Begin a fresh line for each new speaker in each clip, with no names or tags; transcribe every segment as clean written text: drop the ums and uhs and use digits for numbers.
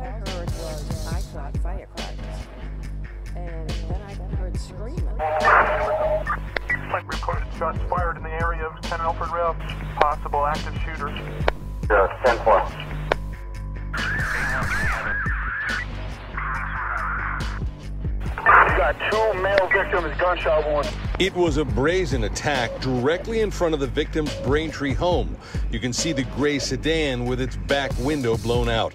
I heard was, I thought, firecrackers. And then I heard screaming.
Like reported shots fired in the area of 10 Alfred Road. Possible active shooter.
Yeah, 10-4.
We got 2 male victims, gunshot wounds.
It was a brazen attack directly in front of the victim's Braintree home. You can see the gray sedan with its back window blown out.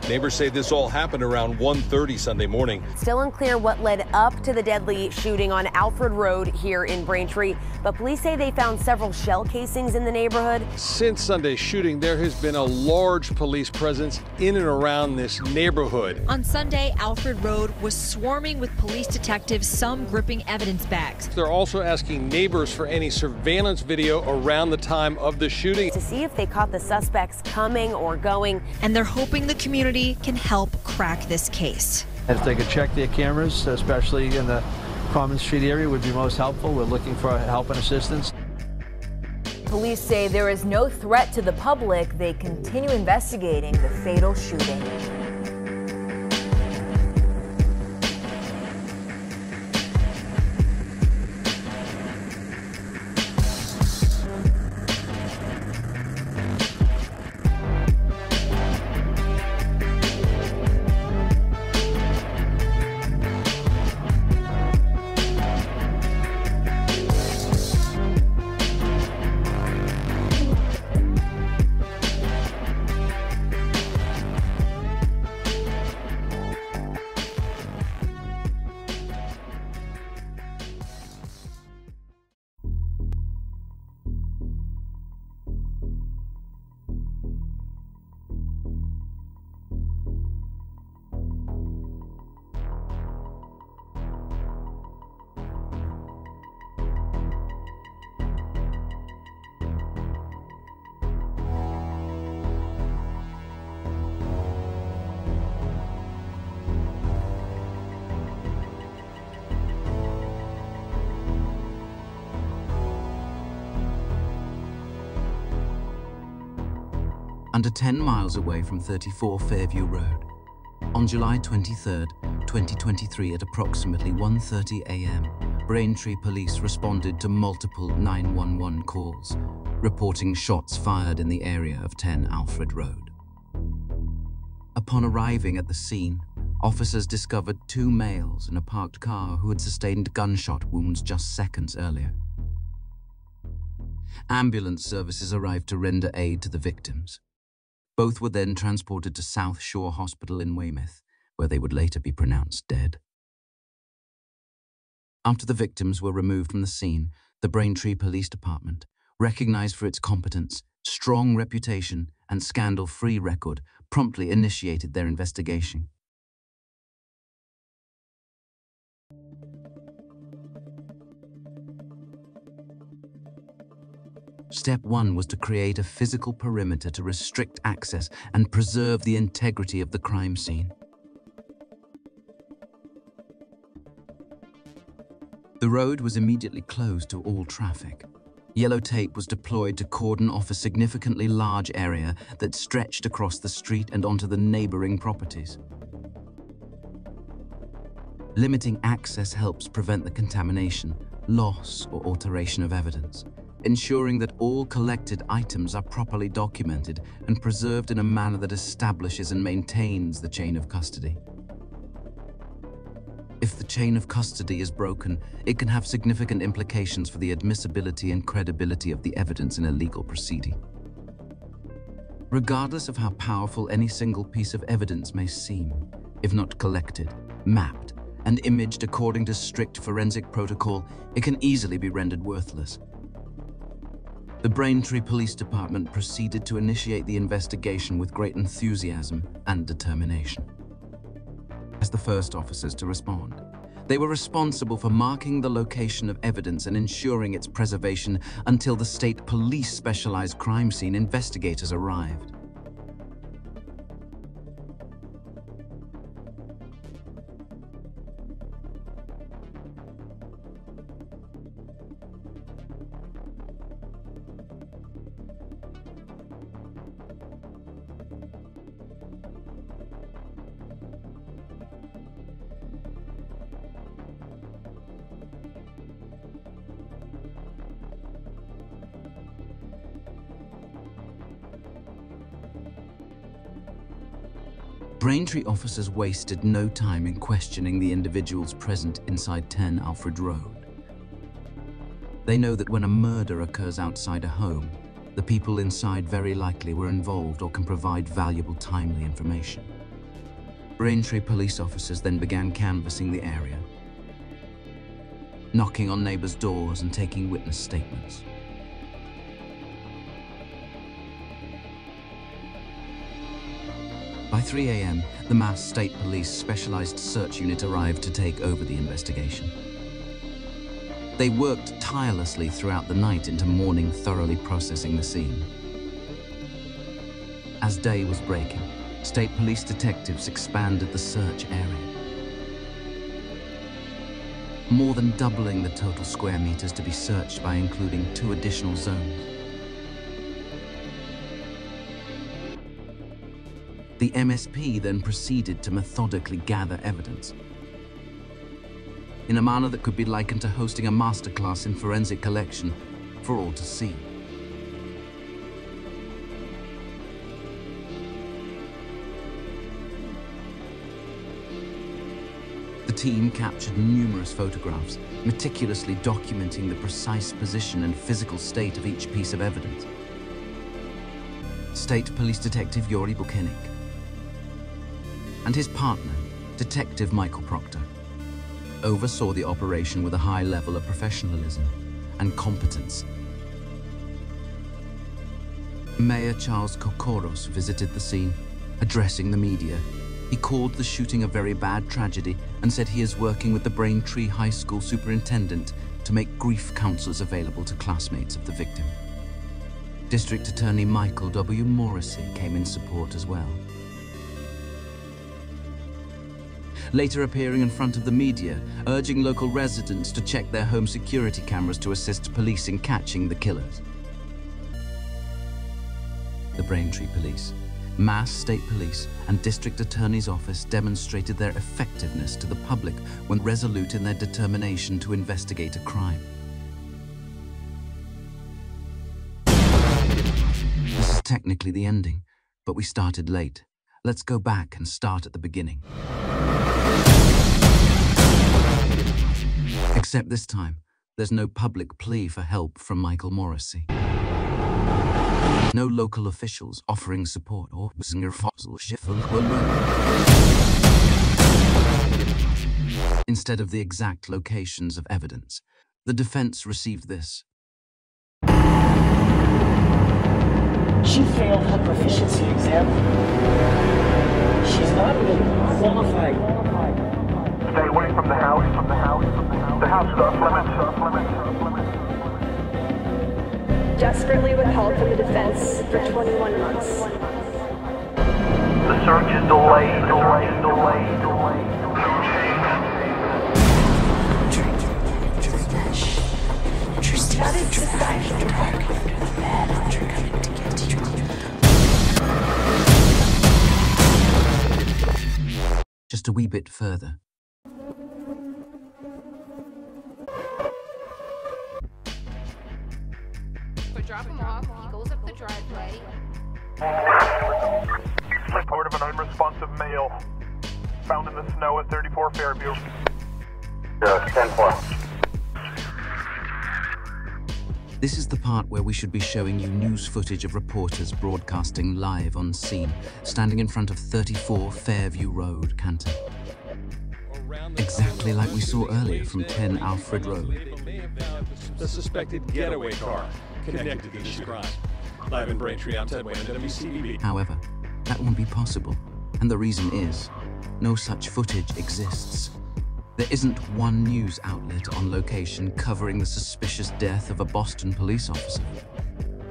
Neighbors say this all happened around 1:30 Sunday morning.
Still unclear what led up to the deadly shooting on Alfred Road here in Braintree, but police say they found several shell casings in the neighborhood.
Since Sunday's shooting, there has been a large police presence in and around this neighborhood.
On Sunday, Alfred Road was swarming with police detectives, some gripping evidence bags.
They're also asking neighbors for any surveillance video around the time of the shooting
To see if they caught the suspects coming or going.
And they're hoping the community can help crack this case.
If they could check their cameras, especially in the Common Street area, would be most helpful. We're looking for help and assistance.
Police say there is no threat to the public. They continue investigating the fatal shooting.
Under 10 miles away from 34 Fairview Road. On July 23, 2023 at approximately 1:30 a.m., Braintree police responded to multiple 911 calls, reporting shots fired in the area of 10 Alfred Road. Upon arriving at the scene, officers discovered 2 males in a parked car who had sustained gunshot wounds just seconds earlier. Ambulance services arrived to render aid to the victims. Both were then transported to South Shore Hospital in Weymouth, where they would later be pronounced dead. After the victims were removed from the scene, the Braintree Police Department, recognized for its competence, strong reputation, and scandal-free record, promptly initiated their investigation. Step 1 was to create a physical perimeter to restrict access and preserve the integrity of the crime scene. The road was immediately closed to all traffic. Yellow tape was deployed to cordon off a significantly large area that stretched across the street and onto the neighboring properties. Limiting access helps prevent the contamination, loss, or alteration of evidence, ensuring that all collected items are properly documented and preserved in a manner that establishes and maintains the chain of custody. If the chain of custody is broken, it can have significant implications for the admissibility and credibility of the evidence in a legal proceeding. Regardless of how powerful any single piece of evidence may seem, if not collected, mapped, and imaged according to strict forensic protocol, it can easily be rendered worthless. The Braintree Police Department proceeded to initiate the investigation with great enthusiasm and determination. As the first officers to respond, they were responsible for marking the location of evidence and ensuring its preservation until the State Police Specialized Crime Scene investigators arrived. Braintree officers wasted no time in questioning the individuals present inside 10 Alfred Road. They know that when a murder occurs outside a home, the people inside very likely were involved or can provide valuable, timely information. Braintree police officers then began canvassing the area, knocking on neighbors' doors and taking witness statements. By 3 a.m., the Mass State Police Specialized Search Unit arrived to take over the investigation. They worked tirelessly throughout the night into morning, thoroughly processing the scene. As day was breaking, state police detectives expanded the search area, more than doubling the total square meters to be searched by including 2 additional zones. The MSP then proceeded to methodically gather evidence in a manner that could be likened to hosting a masterclass in forensic collection for all to see. The team captured numerous photographs, meticulously documenting the precise position and physical state of each piece of evidence. State Police Detective Yuri Buchenik and his partner, Detective Michael Proctor, oversaw the operation with a high level of professionalism and competence. Mayor Charles Kokoros visited the scene. Addressing the media, he called the shooting a very bad tragedy and said he is working with the Braintree High School superintendent to make grief counselors available to classmates of the victim. District Attorney Michael W. Morrissey came in support as well. Later appearing in front of the media, urging local residents to check their home security cameras to assist police in catching the killers. The Braintree Police, Mass State Police, and District Attorney's Office demonstrated their effectiveness to the public when resolute in their determination to investigate a crime. This is technically the ending, but we started late. Let's go back and start at the beginning. Except this time, there's no public plea for help from Michael Morrissey. No local officials offering support or instead of the exact locations of evidence, the defense received this.
She failed her proficiency exam. She's not even qualified.
Stay away from the house, The house is off limits,
Desperately withheld from the defense for 21 months.
The search is delayed.
Just a wee bit further.
So drop him off, he goes up the driveway.
Report of an unresponsive male found in the snow at 34 Fairview.
10-4.
This is the part where we should be showing you news footage of reporters broadcasting live on scene, standing in front of 34 Fairview Road, Canton. Exactly like we saw earlier from 10 Alfred Road.
The suspected getaway car connected to this crime. Live in Braintree, I'm Ted Wayne, WCBB.
However, that won't be possible, and the reason is, no such footage exists. There isn't one news outlet on location covering the suspicious death of a Boston police officer.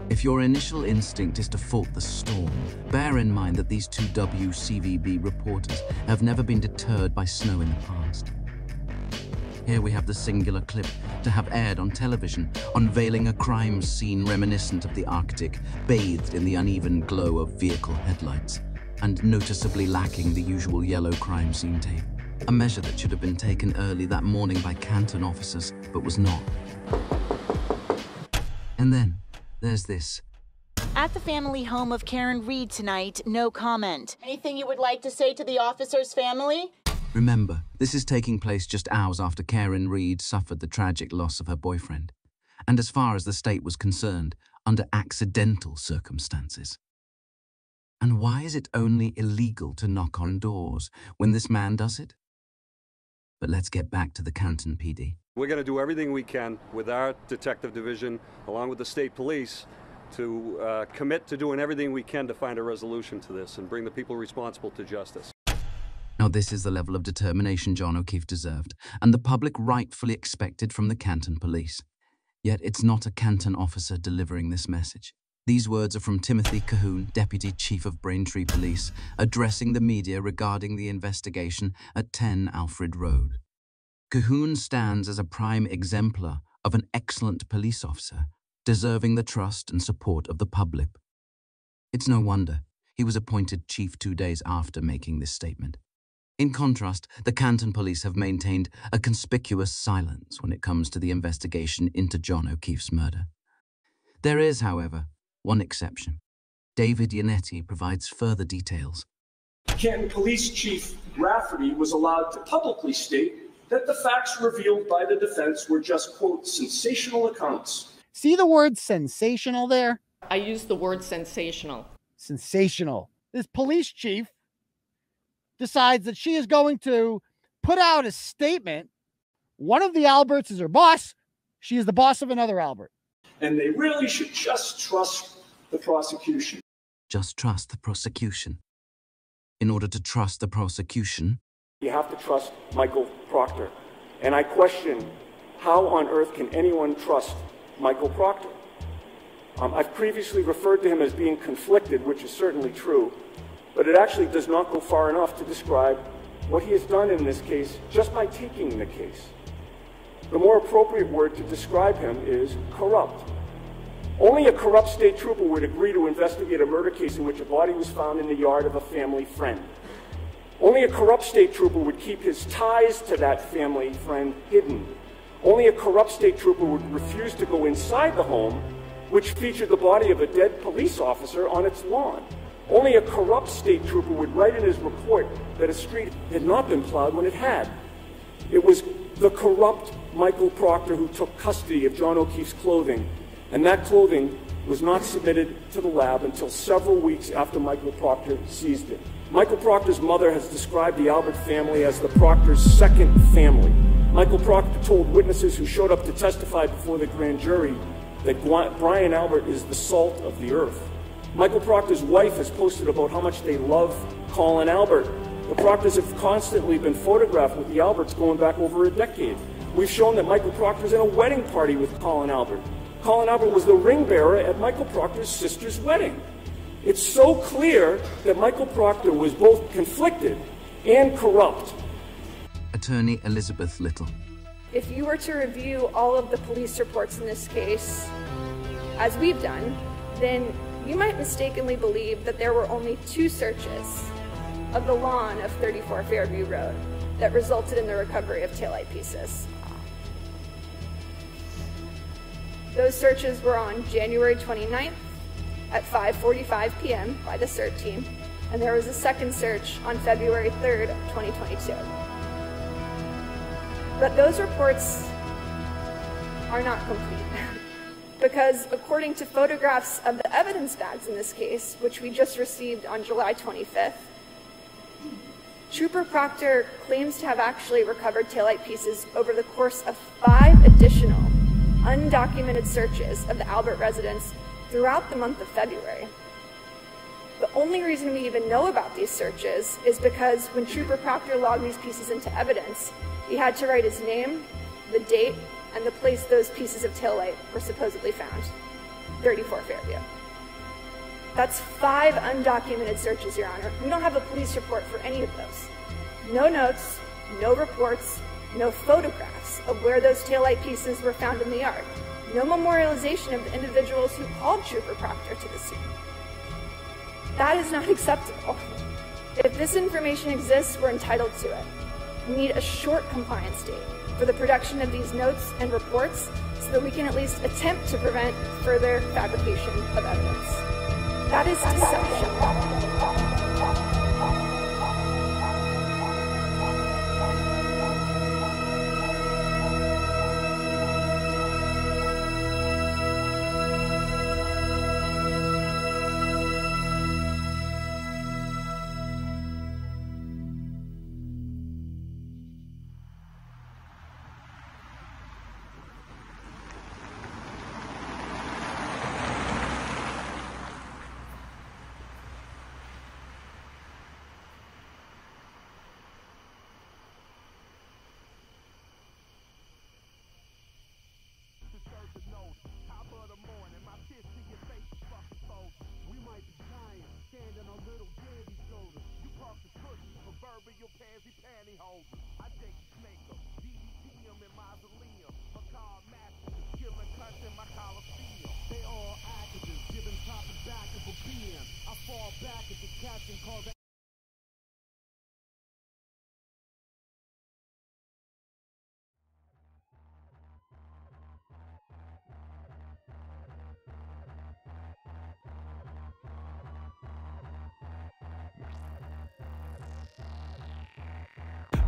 If your initial instinct is to fault the storm, bear in mind that these two WCVB reporters have never been deterred by snow in the past. Here we have the singular clip to have aired on television, unveiling a crime scene reminiscent of the Arctic, bathed in the uneven glow of vehicle headlights, and noticeably lacking the usual yellow crime scene tape. A measure that should have been taken early that morning by Canton officers, but was not. And then, there's this.
At the family home of Karen Reed tonight, no comment. Anything you would like to say to the officer's family?
Remember, this is taking place just hours after Karen Reed suffered the tragic loss of her boyfriend, and as far as the state was concerned, under accidental circumstances. And why is it only illegal to knock on doors when this man does it? But let's get back to the Canton PD.
We're going to do everything we can with our detective division, along with the state police, to commit to doing everything we can to find a resolution to this and bring the people responsible to justice.
Now, this is the level of determination John O'Keefe deserved, and the public rightfully expected from the Canton Police. Yet it's not a Canton officer delivering this message. These words are from Timothy Cahoon, Deputy Chief of Braintree Police, addressing the media regarding the investigation at 10 Alfred Road. Cahoon stands as a prime exemplar of an excellent police officer, deserving the trust and support of the public. It's no wonder he was appointed chief 2 days after making this statement. In contrast, the Canton Police have maintained a conspicuous silence when it comes to the investigation into John O'Keefe's murder. There is, however, one exception. David Yannetti provides further details.
Canton Police Chief Rafferty was allowed to publicly state that the facts revealed by the defense were just, quote, sensational accounts.
See the word sensational there?
I used the word sensational.
Sensational. This police chief decides that she is going to put out a statement. One of the Alberts is her boss. She is the boss of another Albert.
And they really should just trust the prosecution.
Just trust the prosecution. In order to trust the prosecution,
you have to trust Michael Proctor. And I question, how on earth can anyone trust Michael Proctor? I've previously referred to him as being conflicted, which is certainly true. But it actually does not go far enough to describe what he has done in this case just by taking the case. The more appropriate word to describe him is corrupt. Only a corrupt state trooper would agree to investigate a murder case in which a body was found in the yard of a family friend. Only a corrupt state trooper would keep his ties to that family friend hidden. Only a corrupt state trooper would refuse to go inside the home, which featured the body of a dead police officer on its lawn. Only a corrupt state trooper would write in his report that a street had not been plowed when it had. It was the corrupt Michael Proctor who took custody of John O'Keefe's clothing, and that clothing was not submitted to the lab until several weeks after Michael Proctor seized it. Michael Proctor's mother has described the Albert family as the Proctor's second family. Michael Proctor told witnesses who showed up to testify before the grand jury that Brian Albert is the salt of the earth. Michael Proctor's wife has posted about how much they love Colin Albert. The Proctors have constantly been photographed with the Alberts going back over a decade. We've shown that Michael Proctor's in a wedding party with Colin Albert. Colin Albert was the ring bearer at Michael Proctor's sister's wedding. It's so clear that Michael Proctor was both conflicted and corrupt.
Attorney Elizabeth Little.
If you were to review all of the police reports in this case, as we've done, then you might mistakenly believe that there were only 2 searches of the lawn of 34 Fairview Road that resulted in the recovery of taillight pieces. Those searches were on January 29th at 5:45 p.m. by the CERT team, and there was a second search on February 3rd, 2022. But those reports are not complete. Because according to photographs of the evidence bags in this case, which we just received on July 25th, Trooper Proctor claims to have actually recovered taillight pieces over the course of 5 additional undocumented searches of the Albert residence throughout the month of February. The only reason we even know about these searches is because when Trooper Proctor logged these pieces into evidence, he had to write his name, the date, and the place those pieces of taillight were supposedly found, 34 Fairview. That's 5 undocumented searches, Your Honor. We don't have a police report for any of those. No notes, no reports, no photographs of where those taillight pieces were found in the yard. No memorialization of the individuals who called Trooper Proctor to the scene. That is not acceptable. If this information exists, we're entitled to it. We need a short compliance date for the production of these notes and reports so that we can at least attempt to prevent further fabrication of evidence. That is deception.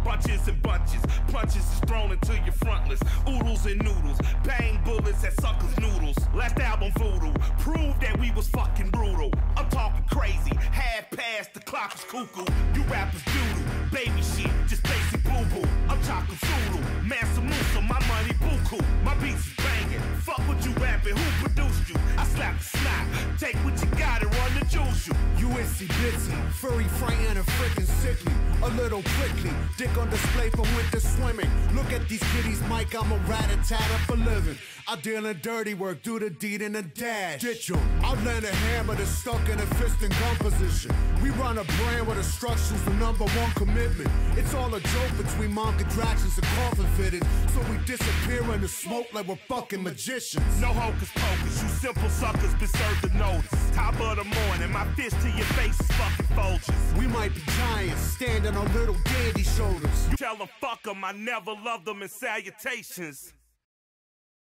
Bunches and bunches, punches is thrown into your frontless. Oodles and noodles, bang bullets at suckers' noodles. Last album Voodoo, proved that we was fucking brutal. I'm talking crazy, half past, the clock is cuckoo. You rappers doodle, baby shit, just basic boo-boo. I'm talking Zulu, Mansa Musa, my money buku. My beats is banging, fuck what you rapping, who produced you? I slap the snot, take what you got and run the juice you.
UNC Bitsy, furry, frightened, and freaking sickly. A little quickly, dick on display for winter swimming. Look at these kitties, Mike, I'm a rat-a-tat for living. I deal in dirty work, do the deed in a dash. Ditch 'em, I land a hammer that's stuck in a fist and gun position. We run a brand where the structure's the #1 commitment. It's all a joke between mom contractions and coffin fitted. So we disappear in the smoke like we're fucking magicians.
No hocus pocus, you simple suckers been served the notice. Top of the morning, my fist to your face is fucking Folgers.
We might be giants, standing on little dandy shoulders.
You tell them fuck them, I never loved them in salutations.